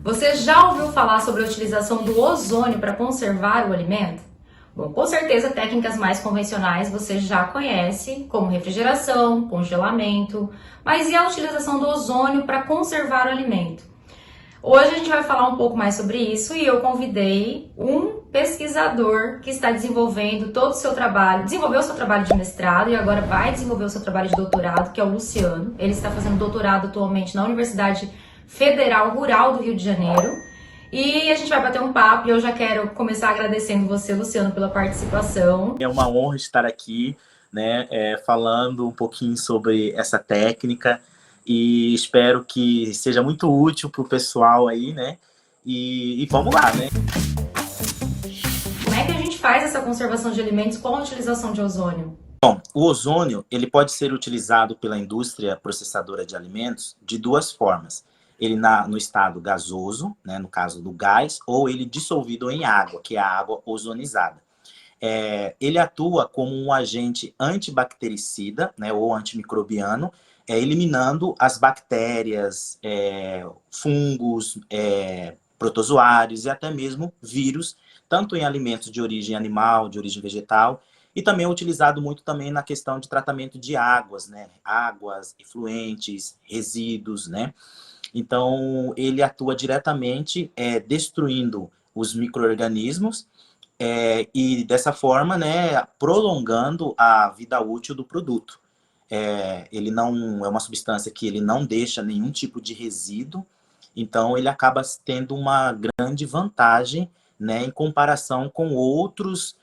Você já ouviu falar sobre a utilização do ozônio para conservar o alimento? Bom, com certeza técnicas mais convencionais você já conhece, como refrigeração, congelamento, mas e a utilização do ozônio para conservar o alimento? Hoje a gente vai falar um pouco mais sobre isso e eu convidei um pesquisador que está desenvolvendo todo o seu trabalho, desenvolveu o seu trabalho de mestrado e agora vai desenvolver o seu trabalho de doutorado, que é o Luciano. Ele está fazendo doutorado atualmente na Universidade Federal Rural do Rio de Janeiro. E a gente vai bater um papo e eu já quero começar agradecendo você, Luciano, pela participação. É uma honra estar aqui, né, falando um pouquinho sobre essa técnica e espero que seja muito útil para o pessoal aí, né? E vamos lá, né? Como é que a gente faz essa conservação de alimentos com a utilização de ozônio? Bom, o ozônio ele pode ser utilizado pela indústria processadora de alimentos de duas formas. Ele no estado gasoso, né, no caso do gás, ou ele dissolvido em água, que é a água ozonizada. Ele atua como um agente antibactericida, né, ou antimicrobiano, eliminando as bactérias, fungos, protozoários e até mesmo vírus, tanto em alimentos de origem animal, de origem vegetal, e também é utilizado muito também na questão de tratamento de águas, né, águas, efluentes, resíduos, né. Então, ele atua diretamente destruindo os micro-organismos e dessa forma, né, prolongando a vida útil do produto. Ele não é uma substância que ele não deixa nenhum tipo de resíduo, então ele acaba tendo uma grande vantagem, né, em comparação com outros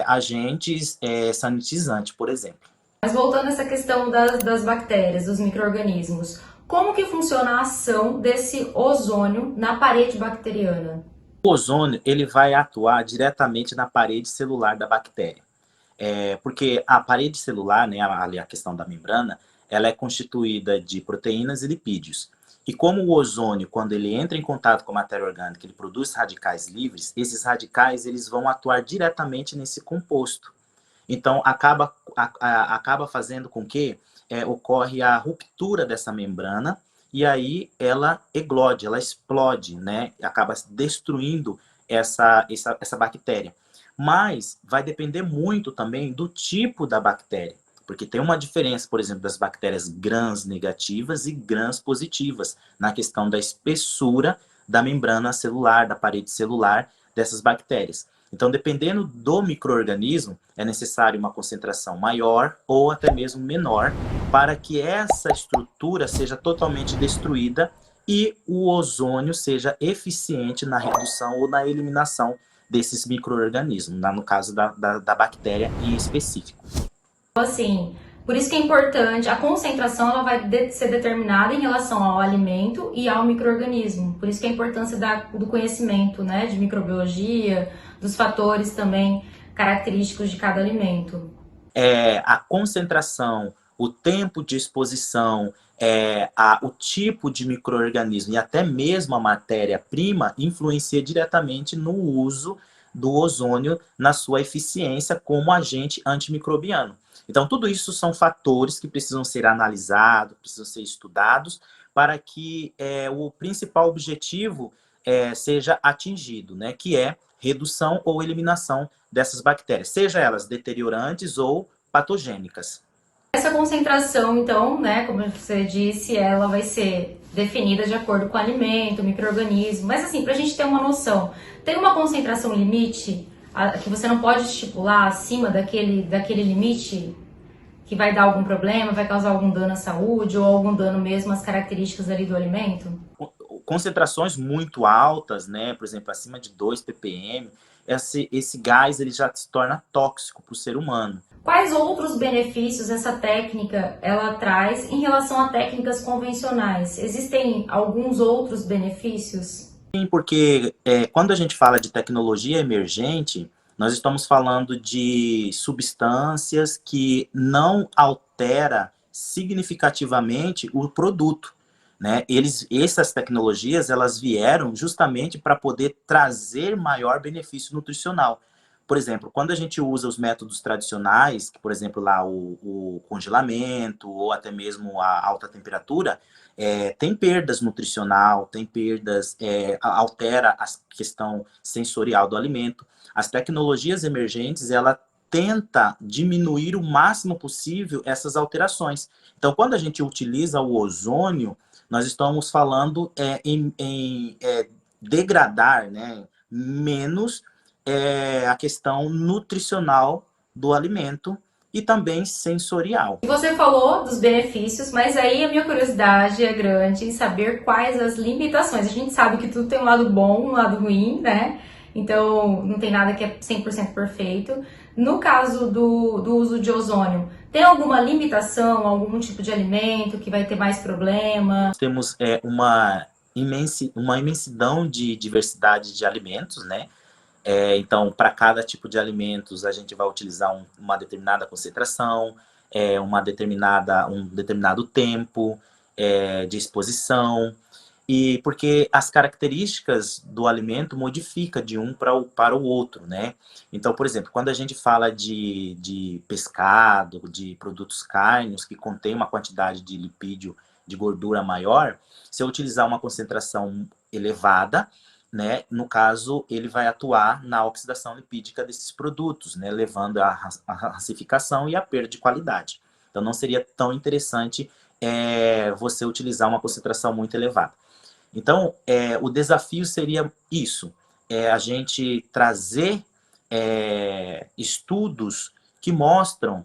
agentes sanitizantes, por exemplo. Mas voltando a essa questão das bactérias, dos micro-organismos, como que funciona a ação desse ozônio na parede bacteriana? O ozônio ele vai atuar diretamente na parede celular da bactéria. Porque a parede celular, né, ali a questão da membrana, ela é constituída de proteínas e lipídios. E como o ozônio, quando ele entra em contato com a matéria orgânica, ele produz radicais livres, esses radicais eles vão atuar diretamente nesse composto. Então, acaba fazendo com que ocorre a ruptura dessa membrana e aí ela eglode, ela explode, né? Acaba destruindo essa bactéria. Mas vai depender muito também do tipo da bactéria, porque tem uma diferença, por exemplo, das bactérias gram negativas e gram positivas na questão da espessura da membrana celular, da parede celular dessas bactérias. Então, dependendo do micro-organismo, é necessário uma concentração maior ou até mesmo menor para que essa estrutura seja totalmente destruída e o ozônio seja eficiente na redução ou na eliminação desses micro-organismos, no caso da bactéria em específico. Assim, por isso que é importante, a concentração ela vai ser determinada em relação ao alimento e ao micro-organismo. Por isso que a importância do conhecimento, né, de microbiologia, dos fatores também característicos de cada alimento. A concentração, o tempo de exposição, o tipo de micro-organismo e até mesmo a matéria-prima influencia diretamente no uso do ozônio na sua eficiência como agente antimicrobiano. Então, tudo isso são fatores que precisam ser analisados, precisam ser estudados para que o principal objetivo seja atingido, né, que é redução ou eliminação dessas bactérias, seja elas deteriorantes ou patogênicas. Essa concentração, então, né, como você disse, ela vai ser definida de acordo com o alimento, o micro-organismo. Mas assim, para a gente ter uma noção, tem uma concentração limite que você não pode estipular acima daquele limite que vai dar algum problema, vai causar algum dano à saúde ou algum dano mesmo às características ali do alimento? Concentrações muito altas, né, por exemplo, acima de 2 ppm, esse gás ele já se torna tóxico para o ser humano. Quais outros benefícios essa técnica ela traz em relação a técnicas convencionais? Existem alguns outros benefícios? Sim, porque quando a gente fala de tecnologia emergente, nós estamos falando de substâncias que não altera significativamente o produto, né? Essas tecnologias elas vieram justamente para poder trazer maior benefício nutricional. Por exemplo, quando a gente usa os métodos tradicionais, que, por exemplo, lá o congelamento ou até mesmo a alta temperatura, tem perdas nutricional, tem perdas, altera a questão sensorial do alimento. As tecnologias emergentes, ela tenta diminuir o máximo possível essas alterações. Então, quando a gente utiliza o ozônio, nós estamos falando em degradar, né, menos a questão nutricional do alimento e também sensorial. Você falou dos benefícios, mas aí a minha curiosidade é grande em saber quais as limitações. A gente sabe que tudo tem um lado bom, um lado ruim, né? Então, não tem nada que é 100% perfeito. No caso do uso de ozônio, tem alguma limitação, algum tipo de alimento que vai ter mais problema? Temos uma imensidão de diversidade de alimentos, né? Então, para cada tipo de alimentos, a gente vai utilizar uma determinada concentração, um determinado tempo de exposição, e porque as características do alimento modificam de um para o outro, né? Então, por exemplo, quando a gente fala de pescado, de produtos cárneos que contém uma quantidade de lipídio, de gordura maior, se eu utilizar uma concentração elevada, né, no caso, ele vai atuar na oxidação lipídica desses produtos, né, levando à racificação e à perda de qualidade. Então, não seria tão interessante você utilizar uma concentração muito elevada. Então, o desafio seria isso, a gente trazer estudos que mostram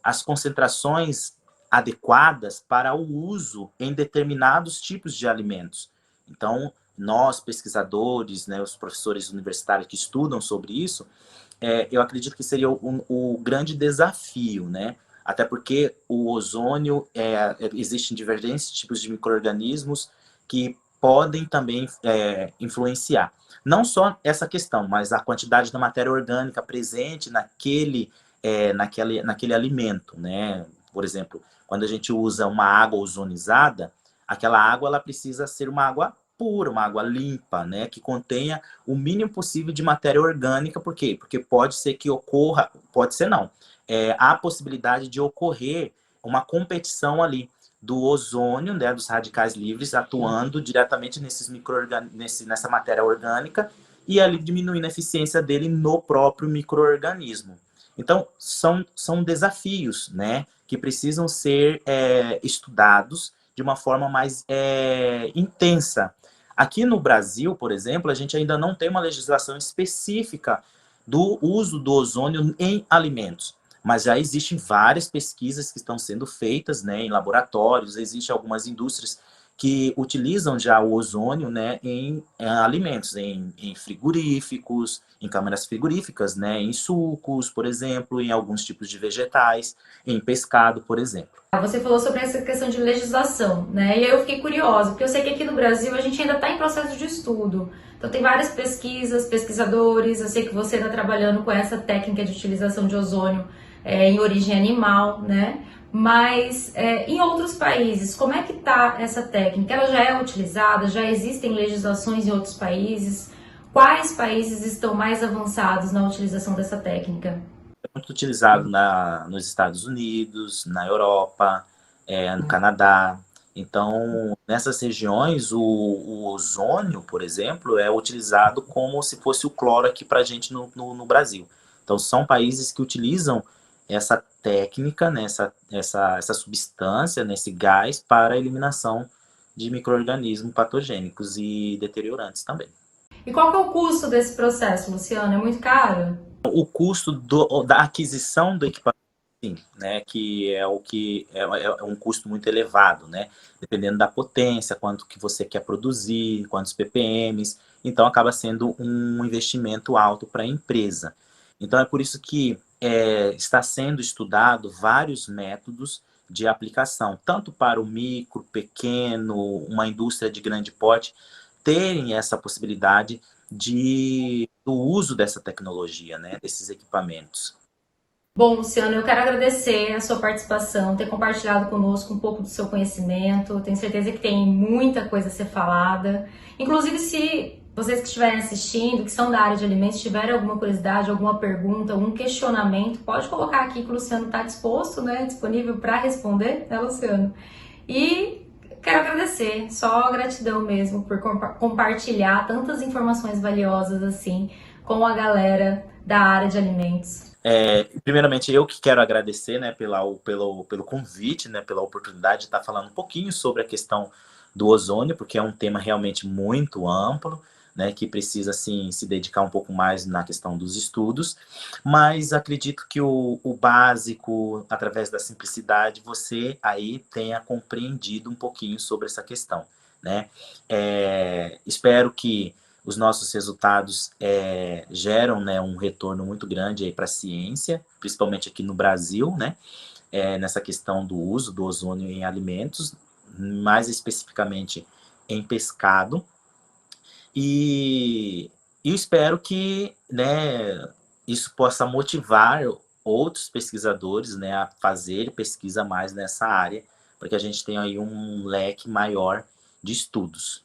as concentrações adequadas para o uso em determinados tipos de alimentos. Então, nós, pesquisadores, né, os professores universitários que estudam sobre isso, eu acredito que seria o grande desafio, né? Até porque o ozônio, existem diversos tipos de micro-organismos que podem também influenciar. Não só essa questão, mas a quantidade da matéria orgânica presente naquele alimento, né? Por exemplo, quando a gente usa uma água ozonizada, aquela água ela precisa ser uma água pura, uma água limpa, né, que contenha o mínimo possível de matéria orgânica. Por quê? Porque pode ser que ocorra, pode ser não, há a possibilidade de ocorrer uma competição ali do ozônio, né, dos radicais livres, atuando diretamente nessa matéria orgânica e ali diminuindo a eficiência dele no próprio micro-organismo. Então, são desafios, né, que precisam ser estudados de uma forma mais intensa. Aqui no Brasil, por exemplo, a gente ainda não tem uma legislação específica do uso do ozônio em alimentos, mas já existem várias pesquisas que estão sendo feitas, né, em laboratórios, existem algumas indústrias que utilizam já o ozônio, né, em alimentos, em frigoríficos, em câmaras frigoríficas, né, em sucos, por exemplo, em alguns tipos de vegetais, em pescado, por exemplo. Você falou sobre essa questão de legislação, né? E aí eu fiquei curiosa, porque eu sei que aqui no Brasil a gente ainda está em processo de estudo. Então tem várias pesquisas, pesquisadores, eu sei que você está trabalhando com essa técnica de utilização de ozônio em origem animal, né? Mas em outros países, como é que está essa técnica? Ela já é utilizada? Já existem legislações em outros países? Quais países estão mais avançados na utilização dessa técnica? É muito utilizado nos Estados Unidos, na Europa, no Canadá. Então, nessas regiões, o ozônio, por exemplo, é utilizado como se fosse o cloro aqui para a gente no Brasil. Então, são países que utilizam essa técnica, né, essa substância, né, esse gás, para a eliminação de micro-organismos patogênicos e deteriorantes também. E qual que é o custo desse processo, Luciano? É muito caro? O custo da aquisição do equipamento, sim, né, que é um custo muito elevado, né, dependendo da potência, quanto que você quer produzir, quantos ppms, então acaba sendo um investimento alto para a empresa. Então é por isso que está sendo estudado vários métodos de aplicação, tanto para o micro, pequeno, uma indústria de grande porte, terem essa possibilidade do uso dessa tecnologia, né, desses equipamentos. Bom, Luciano, eu quero agradecer a sua participação, ter compartilhado conosco um pouco do seu conhecimento. Tenho certeza que tem muita coisa a ser falada. Inclusive, se Vocês que estiverem assistindo, que são da área de alimentos, tiverem alguma curiosidade, alguma pergunta, algum questionamento, pode colocar aqui que o Luciano está disposto, né, disponível para responder, né, Luciano? E quero agradecer, só gratidão mesmo por compartilhar tantas informações valiosas assim com a galera da área de alimentos. Primeiramente, eu que quero agradecer, né, pelo convite, né, pela oportunidade de estar falando um pouquinho sobre a questão do ozônio, porque é um tema realmente muito amplo, né, que precisa, assim, se dedicar um pouco mais na questão dos estudos, mas acredito que o básico, através da simplicidade, você aí tenha compreendido um pouquinho sobre essa questão, né. Espero que os nossos resultados geram, né, um retorno muito grande para a ciência, principalmente aqui no Brasil, né, nessa questão do uso do ozônio em alimentos, mais especificamente em pescado. E eu espero que, né, isso possa motivar outros pesquisadores, né, a fazer pesquisa mais nessa área, para que a gente tenha aí um leque maior de estudos.